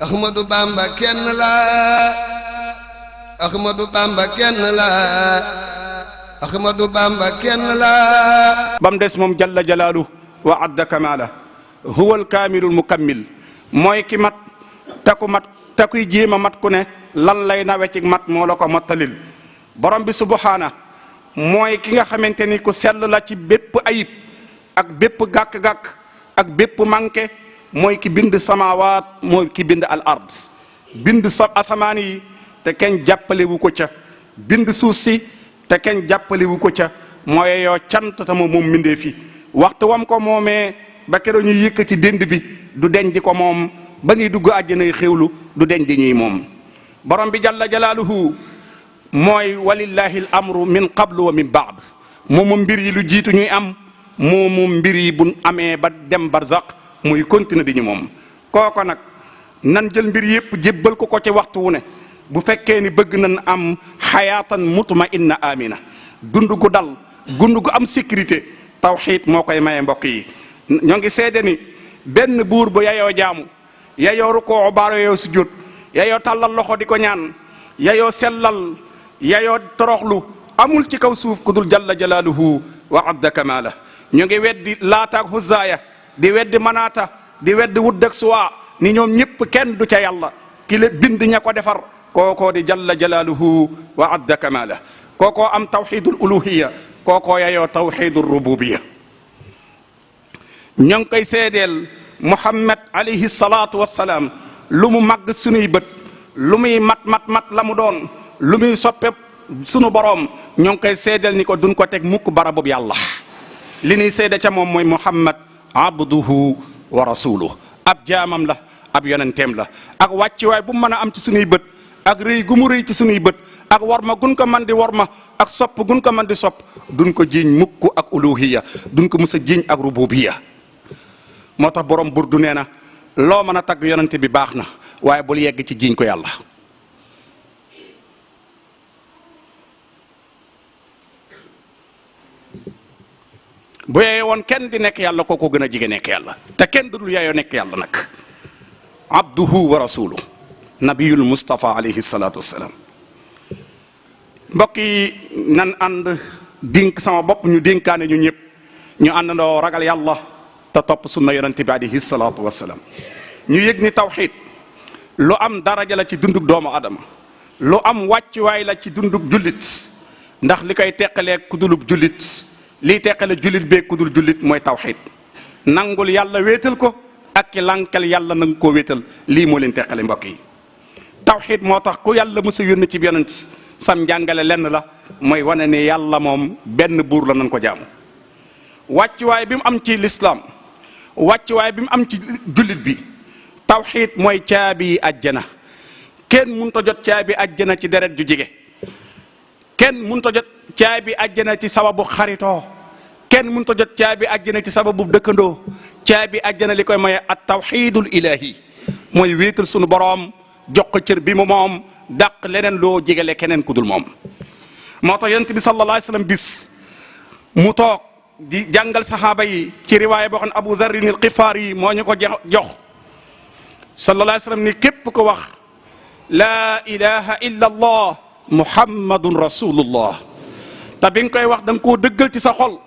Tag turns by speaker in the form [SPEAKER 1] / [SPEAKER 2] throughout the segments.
[SPEAKER 1] Ahmadu Bamba kenn la Ahmadu Bamba kenn la Ahmadu Bamba kenn la
[SPEAKER 2] bam des moom jalla jalaalu wa adda kamaala huwa alkaamilul mukammil mooy ki mat taku mat takuy jéem a mat ku ne lan lay nawe ci mat moo la ko mottalil borom bi subhaana mooy ki nga xamante ni ku sell la ci bépp ayib ak bépp gàkk-gàkk ak bépp manqué mooy ki bind samawaat mooy ki bind al ard bind sa asamaan yi te kenn jàppale wu ko ca bind suuf si te kenn jàppale wu ko ca mooy yoo cant te moom mbindee fi waxtu wam ko moomee ba keroog ñu yëkkati dënd bi du deñ di ko moom ba ñuy dugg àjjanay xéwlu du deñ di ñuy moom borom bi jalla jalaaluhu mooy walillahi al amru min qablu wa min baad moomu mbir yi lu jiitu ñuy am moomu mbir yi bu amee ba dem barzaq muy continuer di ñu moom kooko nag nan jël mbir yëpp jébbal ko ci waxtu wu ne bu fekkee ni bëgg nañ am xayaatan mutmainna amina dund gu dal dund gu am sécurité tawxiid moo koy maye mbokk yi ñoo ngi seede ni benn buur bu yayoo jaamu yayoo rukoo baaro yayoo sujjóot yayoo tàllal loxo di ko ñaan yayoo sellal yayoo toroxlu amul ci kaw suuf ku dul jalla jalaaluhu wa adda kamaala ñu ngi weddi laataak huzaaya di weddi manaata di weddi wudd ak suwaa ni ñoom ñëpp kenn du ca yàlla ki la bind ña ko defar kookoo di jalla jalaaluhu wa adda kamaala kookoo am tawxidul uluhiya kookoo yayoo tawxidul rububiya ñoo ngi koy seedeel muhammad alayhi salaatu wassalaam lu mu màgg sunuy bët lu muy mat la mu doon lu muy soppe sunu boroom ñoo ngi koy seedeel ni ko duñ ko teg mukk barabub yàlla li ñuy seede ca moom mooy muhammad abduhu wa rasuluhu ab jaamam la ab yonenteem la ak wàcciwaay bu mu mën a am ci sunuy bët ak rëy gu mu rëy ci sunuy bët ak warma gun ko man di warma ak sopp gun ko man di sopp duñ ko jiiñ mukk ak uluhiya duñ ko mës a jiiñ ak rububiya moo tax borom burdu nee na loo mën a tagg yonente bi baax na waaye bul yegg ci jiiñ ko yàlla bu yeyoo woon kenn di nekk yàlla kooko gën a jige nekk yàlla te kenn du dul yeyoo nekk yàlla nag abduhu wa rasuluhu nabiyul mustafa alayhi salaatu wassalaam mbokk yi nan ànd dénk sama bopp ñu dénkaane ñu ñëpp ñu àndandoo ragal yàlla te topp sunna yonente bi alayhi salaatu wassalaam ñu yëg ni tawxid lu am daraja la ci dundug doomu adama lu am wàccuwaay la ci dundug jullit ndax li koy teqalee ku dulub jullit lii teqale jullit bee ku dul jullit mooy tawxid nangul yàlla wéetal ko ak ki lankal yàlla nanga koo wéetal lii moo leen teqale mbokk yi tawxid moo tax ku yàlla mës a yónni ci yonent sam njàngale lenn la mooy wane ne yàlla moom benn buur la nan ko jaamu wàccuwaay bi mu am ci lislaam wàccuwaay bi mu am ci jullit bi tawxid mooy caabi ajjana kenn mënut a jot caabi ajjana ci deret ju jige kenn mënut a jot caabi ajjana ci sababu xaritoo kenn mënut a jot caabi ajjana ci sababu dëkkandoo caabi ajjana li koy maye at tawxidul ilahi mooy wéetal sunu boroom jox ko cër bi mu moom dàq leneen loo jigale keneen ku dul moom moo tax yonent bi sallallahu alayhi wa sallam bis mu toog di jàngal saxaaba yi ci riwaaya boo xam ne Abu Zarrin al Xifaari yi moo ñu ko jox sallallahu alayhi wa sallam ni képp ko wax laa ilaha illa allah muhammadun rasulullah te bi nga koy wax da nga koo dëggal ci sa xol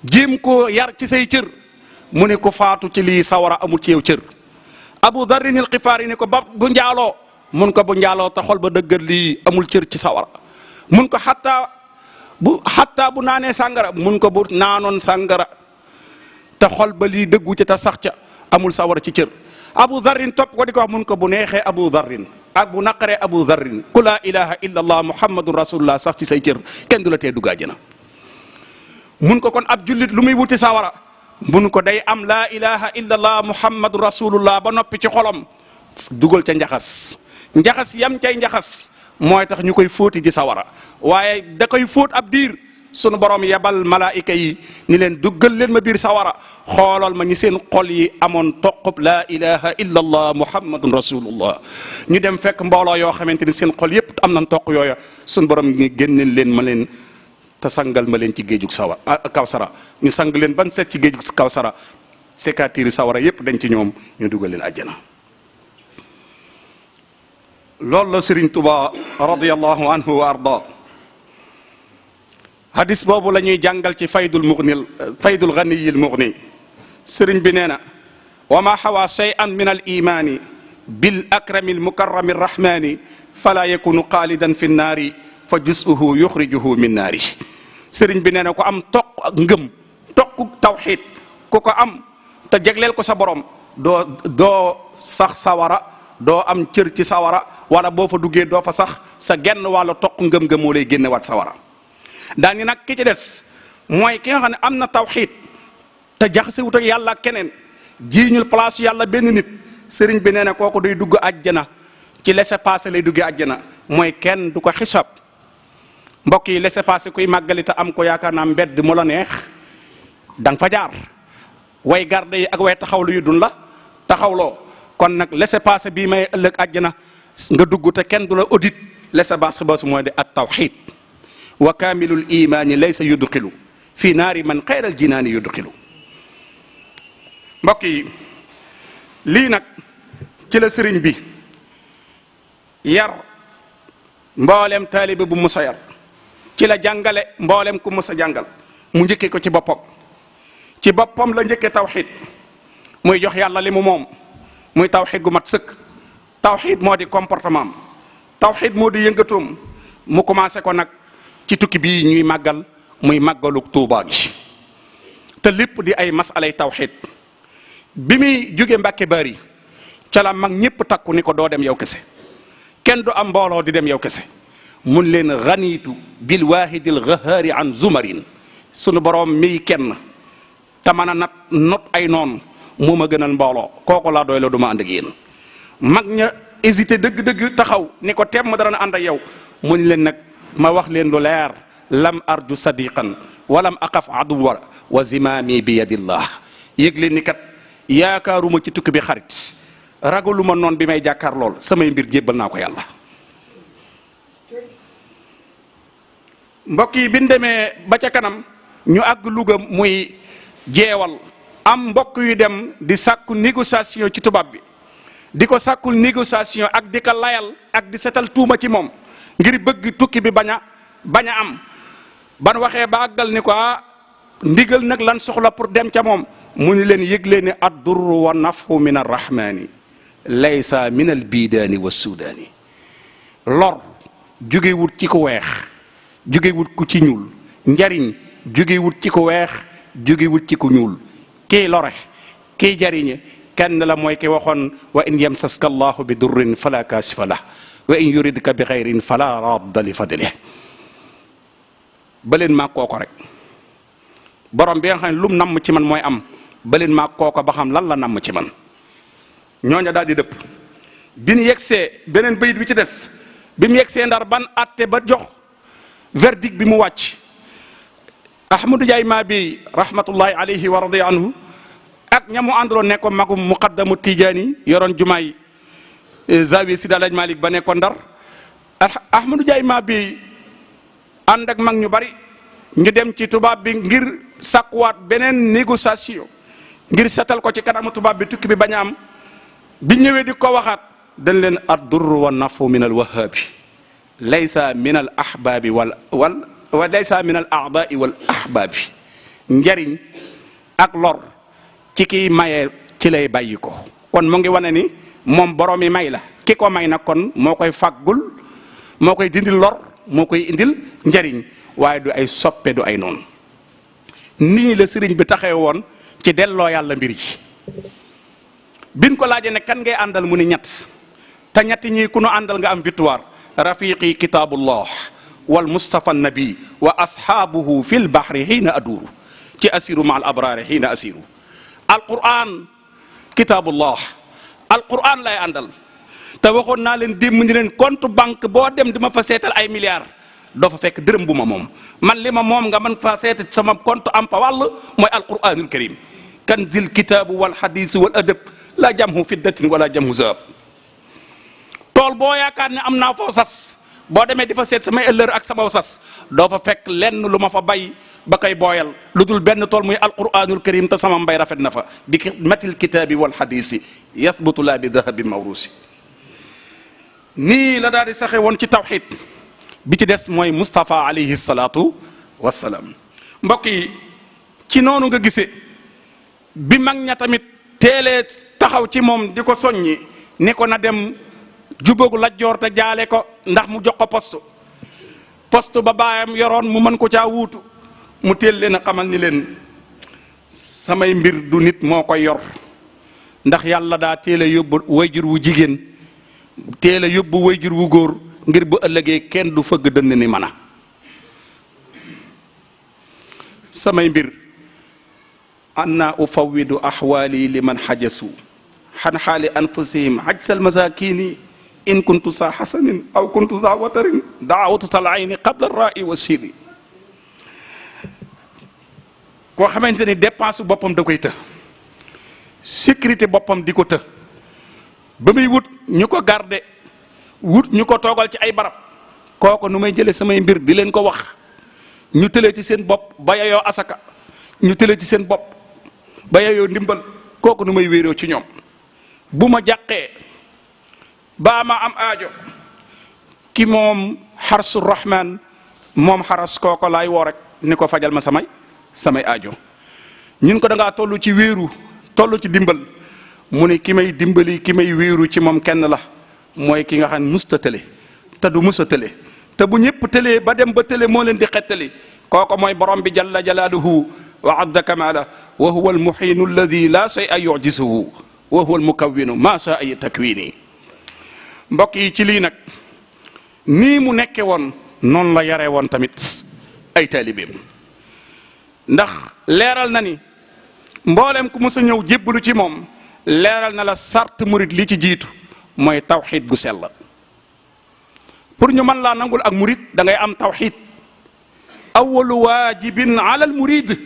[SPEAKER 2] jéem koo yar ci say cër mu ne ko faatu ci lii sawara amul ci yow cër Abu Darrin al Xifaari ni ko ba bu njaaloo mun ko bu njaaloo te xol ba dëggal lii amul cër ci sawara mun ko xatta bu naanee sàngara mun ko bu naanoon sàngara te xol ba lii dëggu ci te sax ca amul sawara ci cër Abu Darrin topp ko di ko wax mun ko bu neexee Abu Darrin ak bu naqaree Abu Darrin ku laa ilaha illa allah muhammadun rasulullah sax ci say cër kenn du la tee dugg àjjana mun ko kon ab jullit lu muy wuti sawara mun ko day am laa ilaha illa allah muhammadun rasulullah ba noppi ci xolam dugal ca njaxas yam cay njaxas mooy tax ñu koy fóoti ji sawara waaye da koy fóot ab diir sunu borom yebal malaayika yi ni leen duggal leen ma biir sawara xoolal ma ñi seen xol yi amoon toqub laa ilaha illa allah muhammadun rasulullah ñu dem fekk mbooloo yoo xamante ni seen xol yépp am nañ toq yooya sunu borom ngi génneel leen ma leen te sangal ma leen ci géejug kawsara ñu sang leen ban set ci géejug kawsara sekaatiiri sawara yépp dañ ci ñoom ñu dugal leen àjjana loolu la Sëriñ Tuba radiyallahu anhu wa arda hadis boobu la ñuy jàngal ci faydul ganiyil mugni. sëriñ bi nee na wa ma xawa shay'an min al imani bil akrami al mukarrami arrahmani fala yakunu xaalidan fi nnaari fa jusuhu yuxrijuhu min naari. sëriñ bi nee na ko am toq ak ngëm toq tawxid ku ko am te jegleel ko sa borom doo sax sawara doo am cër ci sawara wala boo fa duggee doo fa sax sa genn wàllu toq ngëm-ngëm moo lay génnewaat sawara. daani nag ki ci des mooy ki nga xam ne am na tawxid te jaxasewut ak yàlla ak keneen jiiñul place yàlla benn nit. sëriñ bi nee na kooku day dugg àjjana ci laissez-passer lay duggee àjjana mooy kenn du ko xisaab. mbokk yi laissez-passer kuy màggali te am ko yaakaar naa mbedd mu la neex da nga fa jaar way garde yi ak way taxawlu yu dun la taxawloo. kon nag laissez-passer bii may ëllëg àjjana nga dugg te kenn du la audit laissez-passer boosu mooy de at tawxid wa kaamilul imaani laysa yudxilu fi naari man xayral jinaani yudxilu. mbokk yi lii nag ci la sëriñ bi yar mboolem taalibe bu musa yar ci la jàngale mboolem ku musa jàngal mu njëkkee ko ci boppam la njëkkee tawxid muy jox yàlla li mu moom muy tawxid gu mat sëkk. tawxid moo di comportement am tawxid moo di yëngatoom mu commencé ko nag ci tukki bii ñuy màggal muy màggaluk Tuubaa gi te lépp di ay masalay tawxid. bi muy jóge Mbàkke Bari ca la mag ñépp takku ni ko doo dem yow kese kenn du am mbooloo di dem yow kese mun leen ganiitu bil waahidil gahaari an zumarin sunu boroom miy kenn te mën a not ay noon moo ma gënal mbooloo kooku laa doy la du ma ànd ak yéen. mag ña hésité dëgg-dëgg taxaw ni ko teem ma dara na ànd ak yow mun leen nag ma wax leen lu leer lam arju sadiqan walam aqaf aduwa wa zimaami bi yadillah yëg leen ni kat yaakaaruma ci tukki bi xarit ragaluma noon bi may jàkkaar lool samay mbir jébbal naa ko yàlla. mbokk yi bi ñu demee ba ca kanam ñu àgg Louga muy jeewal am mbokk yu dem di sàkku négociation ci tubaab bi di ko sàkkul négociation ak di ko layal ak di setal tuuma ci moom ngir bëgg tukki bi bañ a am ban waxee ba àggal ni ko ndigal nag lan soxla pour dem ca moom mu ni leen yëgle ne addurru wa nafu min arrahmani laysa min al bidaani wa sudaani. lor jógewut ci ku weex jógewut ku ci ñuul njariñ jógewut ci ku weex jógewut ci ku ñuul kii lore kii jariñe kenn la mooy ki waxoon wa in yamsaska allahu bi durrin fala kaasifa lah wa in yuridka bi xayrin fala radda li fadlih. baleen maa kooko rek borom bi nga xam ne lum namm ci man mooy am baleen maa kooko ba xam lan la namm ci man. ñooña daal di dëpp bi ñu yegsee beneen bayit bi ci des bi mu yegsee Ndar ban atte ba jox verdict bi mu wàcc Ahmadou Ndiaye maa bi rahmatullahi alayhi wa radiya anhu ak ñamu àndaloon nekkoon magum muqaddamu Tijaani yoroon jumaay Zawiya Sidi Alaaji Malik ba nekkoon Ndar. Ahmadou Ndiaye maa bi ànd ak mag ñu bari ñu dem ci tubaab bi ngir sàkkuwaat beneen négociation ngir setal ko ci kanamu tubaab bi tukki bi bañ a am. bi ñëwee di ko waxaat dañ leen ad-durru wa nafu min al wahaabi laysa min al ahbaabi wa laysa min al a'daai wal ahbaabi. njariñ ak lor ci kiy maye ci lay bàyyi ko kon mu ngi wane ni moom boroomi may la ki ko may nag kon moo koy fàggul moo koy dindil lor moo koy indil njariñ waaye du ay soppe du ay noonu. nii la sëriñ bi taxee woon ci delloo yàlla mbir yi. bin ko laajee ne kan ngay àndal mu ni ñett te ñetti ñi ku nu àndal nga am victoire rafiqi kitabullah wal mustafa nabi wa ashaabuhu fil bahri xiina aduuru ci asiru ma al abraari xiina asiru. alquran kitabullah alquran lay àndal te waxoon naa leen démb ni leen compte banque boo dem di ma fa seetal ay milliards doo fa fekk dërëm bu ma moom man li ma moom nga man fa seetal sama compte am fa wàll mooy alquranul karim kanzil kitaabu wal hadis wal adab la jamhu fiddatin wala jamhu zahab. tool boo yaakaar ne am naa foo sas boo demee di fa seet samay ëllër ak sama sas doo fa fekk lenn lu ma fa bay ba koy booyal lu dul benn tool muy alquranul karim te sama mbay rafet na fa bi matil kitaabi wal hadisi yathbutu la bi dahabin mawrusi. nii la daal di saxe woon ci tawxid. bi ci des mooy Moustapha alayhi salaatu wassalaam. mbokk yi ci noonu nga gisee bi mag ña tamit teelee taxaw ci moom di ko soññi ni ko na dem jubóogu Lat Joor te jaale ko ndax mu jox ko poste ba baayam yoroon mu mën ko caa wuutu mu teel leen a xamal ni leen samay mbir du nit moo koy yor ndax yàlla daa teel a yóbbu wayjur wu jigéen teel a yóbbu wayjur wu góor ngir bu ëllëgee kenn du fëgg dënn ni mana samay mbir anna ufawwidu ahwaali liman xajasu xan xaali anfusihim xajsal masakini in kuntu sa xasanin aw kuntu sa watarin daawatu sal ayni qabla rai wa siri koo xamante ni dépense boppam da koy të sécurité boppam di ko të ba muy wut ñu ko garde wut ñu ko toogal ci ay barab kooku nu may jëlee samay mbir di leen ko wax ñu tëlee ci seen bopp ba yayoo asaka ñu tëlee ci seen bopp ba yayoo ndimbal kooku nu may wéeroo ci ñoom bu ma jàqee baa ma am aajo ki moom xarsu rahman moom xaras kooko laay woo rek ni ko fajal ma samay aajo ñun ko da ngaa toll ci wéeru toll ci dimbal mu ne ki may dimbali ki may wéeru ci moom kenn la mooy ki nga xam ne musta tële te du musa tële te bu ñëpp tëlee ba dem ba tële moo leen di xettali kooko mooy borom bi jalla jalaaluhu wa adda kamala wa huwa almuxiinu alladi la shay'a yujisuhu wa huwa almukawwinu ma sha'a takwini mbokk yi ci lii nag nii mu nekke woon noonu la yare woon tamit ay taalibeem ndax leeral na ni mboolem ku mës a ñëw jébbalu ci moom leeral na la sart murit li ci jiitu mooy tawxid gu sell pour ñu mën laa nangul ak murit da ngay am tawxid awalu waajibin ala al murid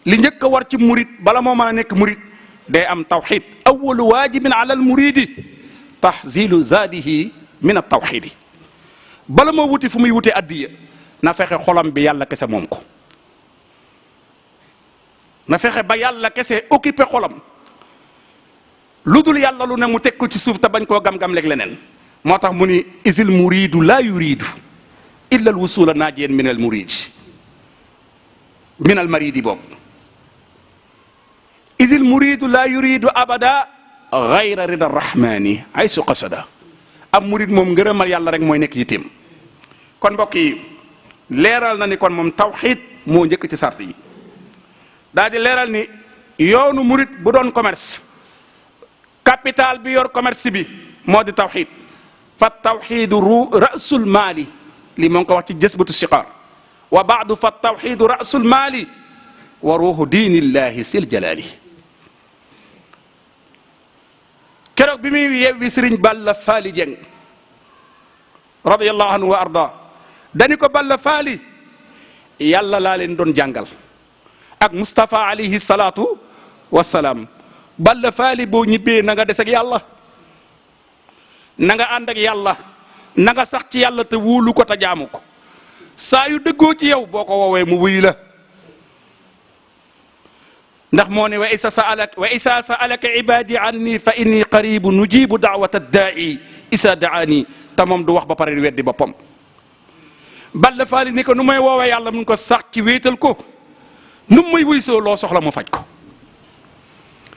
[SPEAKER 2] li njëkk a war ci murit bala moo mën a nekk murit day am tawxid awalu waajibin ala al muridi tahzilu zaadihi min al tawxidi bala moo wuti fu muy wute addiya na fexe xolam bi yàlla kese moom ko na fexe ba yàlla kese occupé xolam lu dul yàlla lu ne mu teg ko ci suuf te bañ koo gam-gam leeg leneen moo tax mu ni isil muridu laa yuridu illa al wusula naajiyan min al muridi min al maridi boobu isil muridu laa yuridu abada gayra rida rahmani aysu qasada am murid moom ngërëmal yàlla rek mooy nekk yitteem kon mbokk yi leeral na ni kon moom tawxid moo njëkk ci sart yi daa di leeral ni yoonu murid bu doon commerce capital bi yor commerce bi moo di tawxid fa tawxidu rasul maali li moo ngi ko wax ci jësbatu siqaar wa baadu fa tawxidu rasul maali wa ruuxu diinillahi sil jalaali keroog bi muy yewwi sëriñ Balla Faali Jeng radiyallahu anhu wa arda dani ko Balla Faali yàlla laa leen doon jàngal ak Moustapha alayhi salaatu wassalaam Balla Faali boo ñibbee na nga des ak yàlla na nga ànd ak yàlla na nga sax ci yàlla te wóolu ko te jaamu ko saa yu dëggoo ci yow boo ko woowee mu wuyu la ndax moo ne wa isa saalaka ibadi anni fa inni qaribu nujibu daawata daai isa daani te moom du wax ba pare weddi boppam Balla Faali ni ko nu may woowee yàlla mun ko sax ci wéetal ko nu may wuy soo loo soxla mu faj ko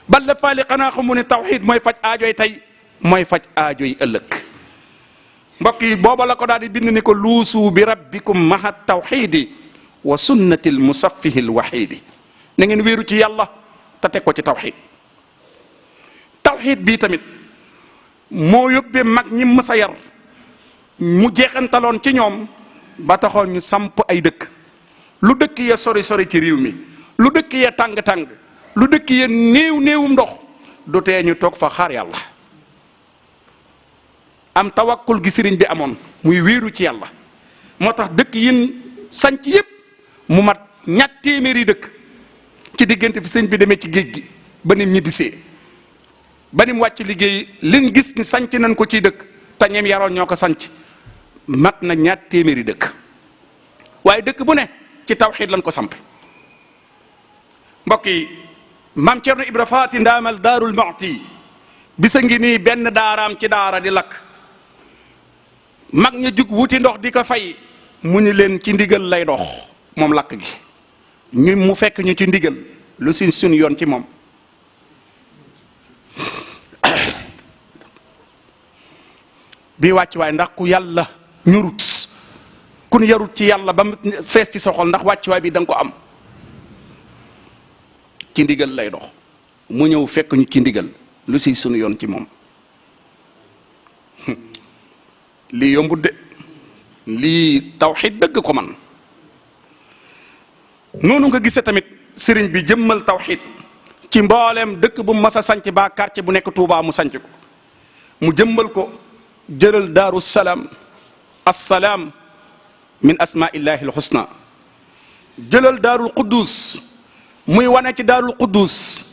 [SPEAKER 2] Balla Faali xanaa xamu ne tawxid mooy faj aajoy tey mooy faj aajoy ëllëg mbokk yi booba la ko daal di bind ni ko luusu bi rabbikum maha tawxidi wa sunnati l musaffihi l waxidi na ngeen wéeru ci yàlla te teg ko ci tawxid tawxid bii tamit moo yóbbee mag ñi mës a yar mu jeexantaloon ci ñoom ba taxoon ñu samp ay dëkk lu dëkk ya sori sori ci réew mi lu dëkk ya tàng-tàng lu dëkk ya néewum ndox du tee ñu toog fa xaar yàlla am tawakkul gi sëriñ bi amoon muy wéeru ci yàlla moo tax dëkk yin sanc yépp mu mat ñett téeméeri dëkk ci diggante fi sëñ bi demee ci géej gi ba nim ñibbisee ba nim wàcc liggéey liñ gis ni sanc nañ ko ciy dëkk te ñeem yaroon ñoo ko sanc mat na ñaat téeméeri dëkk waaye dëkk bu ne ci tawxiid lañ ko samp mbokk yi maam Cerno Ibra Faati ndaamal daarul Muxti bisa ngi nii benn daaraam ci daara di lakk mag ña jug wuti ndox di ko fay mu ni leen ci ndigal lay dox moom lakk gi ñu mu fekk ñu ci ndigal lu si suñu yoon ci moom. bii wàcc waay ndax ku yàlla ñurut ku ñu yarut ci yàlla ba mu fees ci sa xol ndax wàcc waay bi da nga ko am. ci ndigal lay dox mu ñëw fekk ñu ci ndigal lu si sunu yoon ci moom. lii yombut de lii tawxiid dëgg ko man. noonu nga gisee tamit sëriñ bi jëmmal tawxiid ci mbooleem dëkk bu mas a sanc ba quartier bu nekk Touba mu sanc ko mu jëmmal ko. jëlal daaru salaam assalaam min asmaillahi alxusna jëlal daarul quddus muy wane ci daarul quddus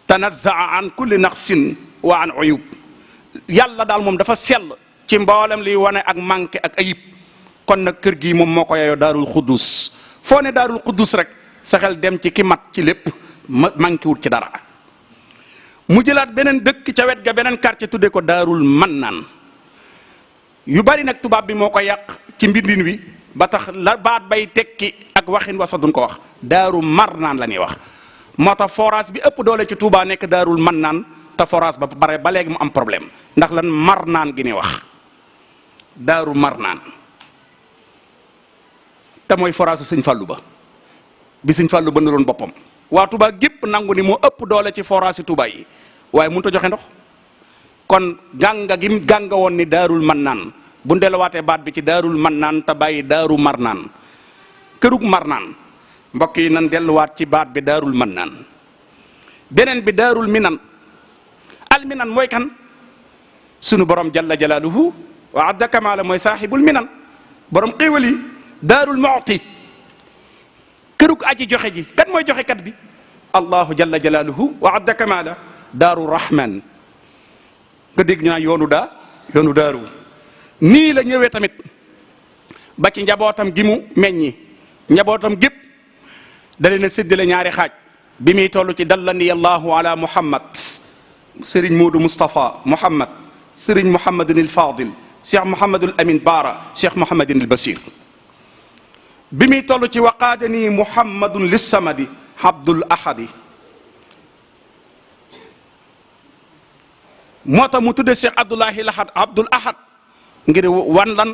[SPEAKER 2] tanazaa an kulli naqsin wa an uyub yàlla daal moom dafa sell ci mboolem liy wane ak manqué ak ayib kon nag kër gii moom moo ko yeyoo daarul quddus foo ne daarul quddus rek sa xel dem ci ki mat ci lépp manqué wut ci dara mu jëlaat beneen dëkk ca wet ga beneen quartier tuddee ko daarul mannaan yu bari nag tubaab bi moo ko yàq ci mbindin wi ba tax la baat bay tekki ak waxin wasa duñ ko wax daaru marnaan la ñuy wax moo tax forage bi ëpp doole ci Touba nekk daarul mannaan te forage ba bare ba léegi mu am problème ndax lan marnaan gi ñuy wax daaru marnaan te mooy forage su sëñ Fallou ba bi sëñ Fallou ba ndaloon boppam waa Touba gépp nangu ni moo ëpp doole ci forage si Touba yi waaye mënut a joxe ndox. kon gànga gi gànga woon ni daarul mannaan bu ndelawaatee baat bi ci daarul mannaan te bàyyi daaru marnaan kërug marnaan mbokk yi nan delluwaat ci baat bi daarul mannaan beneen bi daarul minan al minan mooy kan sunu borom jalla jalaaluhu wa adda kamaala mooy saaxibul minan borom xéewal yi daarul mu'ti kërug aji joxe ji kan mooy joxe kat bi allahu jalla jalaaluhu wa adda kamaala daaru rahman nga dégg ñu naan yoonu daaru nii la ñëwee tamit ba ci njabootam gi mu meññi njabootam gépp da leen a séddale ñaari xaaj bi muy toll ci dallani allahu ala muhammad sëriñ Moodu Moustapha muhammad sëriñ Mouhamadun il Fadil cheikh Mouhamadul Amin Baara cheikh Mouhamadun il Basir bi muy toll ci waqaadani muhammadun lissamadi abdul ahadi moo tax mu tudde cheikh abdoulahi lahad abdul ahad ngir wan lan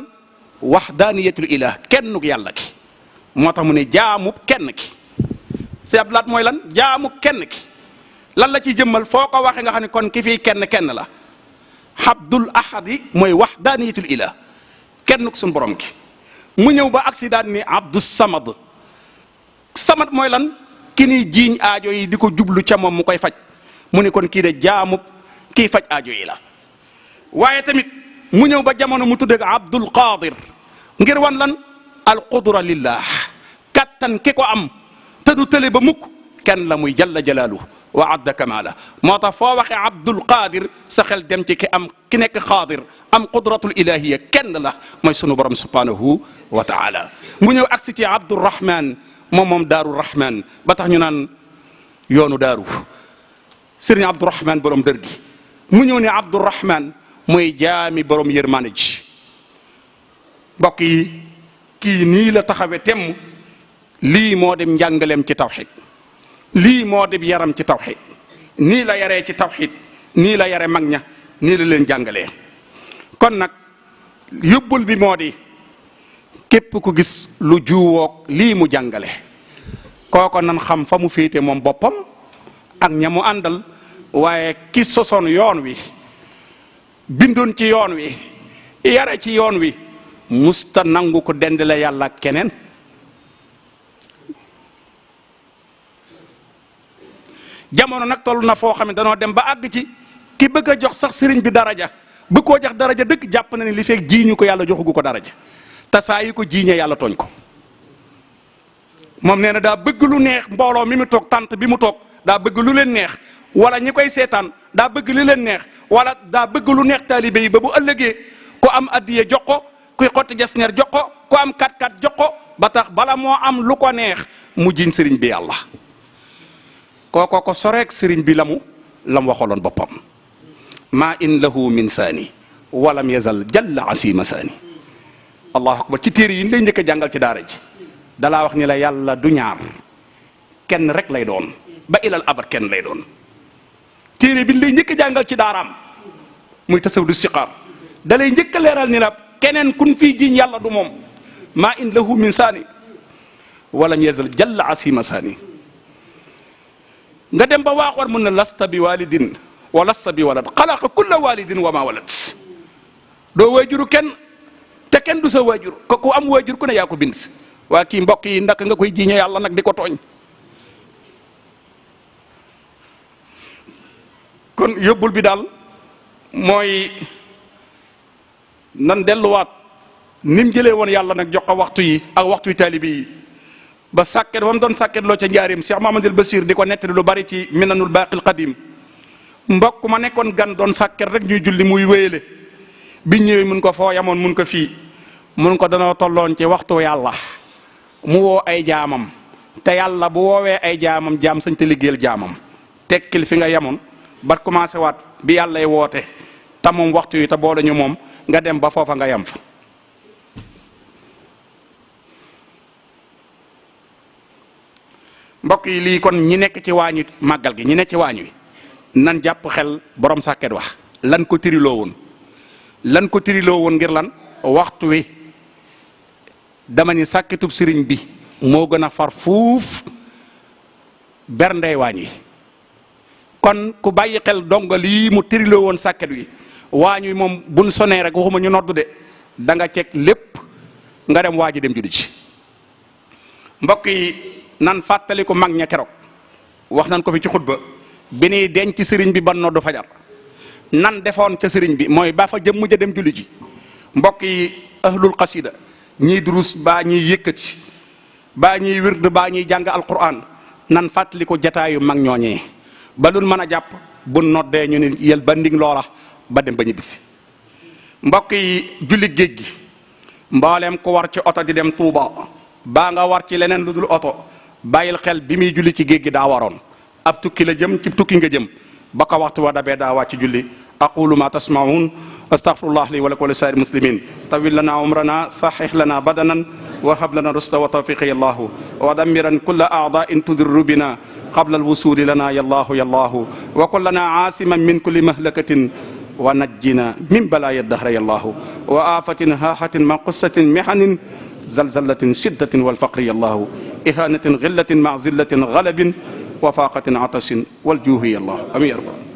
[SPEAKER 2] waxdaaniyatul ilah kennuk yàlla ki moo tax mu ne jaamub kenn ki cheikh abdoulahat mooy lan jaamu kenn ki lan la ciy jëmmal foo ko waxe nga xam ne kon ki fii kenn la abdul ahad yi mooy waxdaaniyatul ilah kennuk suñu borom ki mu ñëw ba accident ni abdus samad samad mooy lan ki ni jiiñ aajo yi di ko jublu ca moom mu koy faj mu ne kon kii de jaamub kii faj aajo yi la waaye tamit mu ñëw ba jamono mu tuddee abdul qadir ngir wan lan al qudra lillah kattan ki ko am te du tële ba mukk kenn la muy jalla jalaaluhu wa adda kamaala moo tax foo waxee abdul qadir sa xel dem ci ki nekk qadir am qudratul ilahiya kenn la mooy sunu borom subhanahu wa taala mu ñëw agsi ci abdurrahman moom daaru rahman ba tax ñu naan yoonu daaru sëriñ abdurrahman borom dër gi mu ñëw ne abdurrahman mooy jaami borom yërmaane ji mbokk yi kii nii la taxawe temm lii moo dem njàngaleem ci tawxid lii moo dem yaram ci tawxid nii la yaree ci tawxid nii la yare mag ña nii la leen jàngalee kon nag yóbbul bi moo di képp ku gis lu juuwoog lii mu jàngale kooko nan xam fa mu féete moom boppam ak ña mu àndal waaye ki sosoon yoon wi bindoon ci yoon wi yare ci yoon wi musta nangu ko dendale yàlla ak keneen jamono nag toll na foo xam ne danoo dem ba àgg ci ki bëgg a jox sax sëriñ bi daraja bu koo jox daraja dëgg jàpp na ne li fekk jiiñu ko yàlla joxugu ko daraja te saa yi ko jiiñee yàlla tooñ ko moom nee na daa bëgg lu neex mbooloo mi mu toog tant bi mu toog daa bëgg lu leen neex wala ñi koy seetaan daa bëgg li leen neex wala daa bëgg lu neex taalibe yi ba bu ëllëgee ku am addiye jox ko kuy xotti jasneer jox ko ku am kat-kat jox ko ba tax bala moo am lu ko neex mu jiiñ sëriñ bi yàlla kooko ko soreek sëriñ bi la mu waxoloon boppam maa in lahu min saani walam yazal jalla asima saani allahu akbar ci téere yi ñu lay njëkk a jàngal ci daara ji dalaa wax ni la yàlla du ñaar kenn rek lay doon ba ilal abad kenn lay doon. téere bi lay njëkk a jàngal ci daaraam muy tasawudu siqaar da lay njëkk a leeral ni la keneen kun fii jiñ yàlla du moom maa in lahu min saani walam yazal jalla asima saani. nga dem ba waaxoon mun na lasta bi walidin wa lasta bi walad xalaqa kulla walidin wa ma walad doo waajuru kenn te kenn du sa waajur ko ku am waajur ku ne yaa ko bind. waa kii mbokk yi ndaka nga koy jiiñe yàlla nag di ko tooñ. kon yóbbul bi daal mooy nan delluwaat ni mu jëlee woon yàlla nag jox ko waxtu yi ak waxtu yi taalibi yi ba sàkket ba mu doon sàkket loo ca njaarim Cheikh Mahamadul Basir di ko nettali lu bari ci minanul baaqil qadim mbokk ma nekkoon gan doon sàkket rek ñuy julli muy wéyale bi ñëwee mun ko foo yamoon mun ko fii mun ko danoo tolloon ci waxtu yàlla mu woo ay jaamam te yàlla bu woowee ay jaamam jaam sañ te liggéeyal jaamam tekkil fi nga yamoon ba commencé waat bi yàllay woote te moom waxtu yi te boole ñu moom nga dem ba foofa nga yem fa. mbokk yi lii kon ñi nekk ci waañu màggal gi ñi nekk ci waañ wi nan jàpp xel borom sàkket wax lan ko tiriloo woon ngir lan waxtu wi dama ni sàkketub sëriñ bi moo gën a far fuuf berndey waañ wi. kon ku bàyyi xel donga lii mu tiriloo woon sàkket wi waañ wi moom buñ sonee rek waxuma ñu noddu de da nga ceeg lépp nga dem waa ji dem juddu ci. mbokk yi nan fàttali ko mag ña keroog wax nan ko fi ci xutba bi ñuy denc ci sëriñ bi ban noddu fajar nan defoon ca sëriñ bi mooy ba fa jëmm ja dem julli ji. mbokk yi ahlul xasida ñiy durus baa ñiy yëkkati baa ñiy wird baa ñiy jàng alquran nan fàttali ko jataayu mag ñooñee ba lu mën a jàpp bu noddee ñu ni yel ba nding loola ba dem ba ñibbisi. mbokk yi julli géej gi mbooleem ku war ci oto di dem Tuuba baa nga war ci leneen lu dul oto bàyyil xel bi muy julli ci géej gi daa waroon ab tukki la jëm ci tukki nga jëm ba ko waxtu wa dabee daa wàcc julli. aqulu ma tasmaun astaghfirullah li wa lakum wa li saa'ir muslimin tawil lana umrana sahih lana badanan wa hab lana rusda wa tawfiqa ya allahu wa dammiran kulla a'da'in tudirru bina qabla alwusuli lana ya allahu ya allahu wa kun lana asiman min kulli mahlakatin wa najjina min balaya dahra ya allahu wa afatin hahatin maqussatin mihanin zalzalatin shiddatin wal faqri ya allahu ihanatin ghillatin ma zillatin ghalabin wa faqatin atasin wal juhi ya allah amin ya rabbal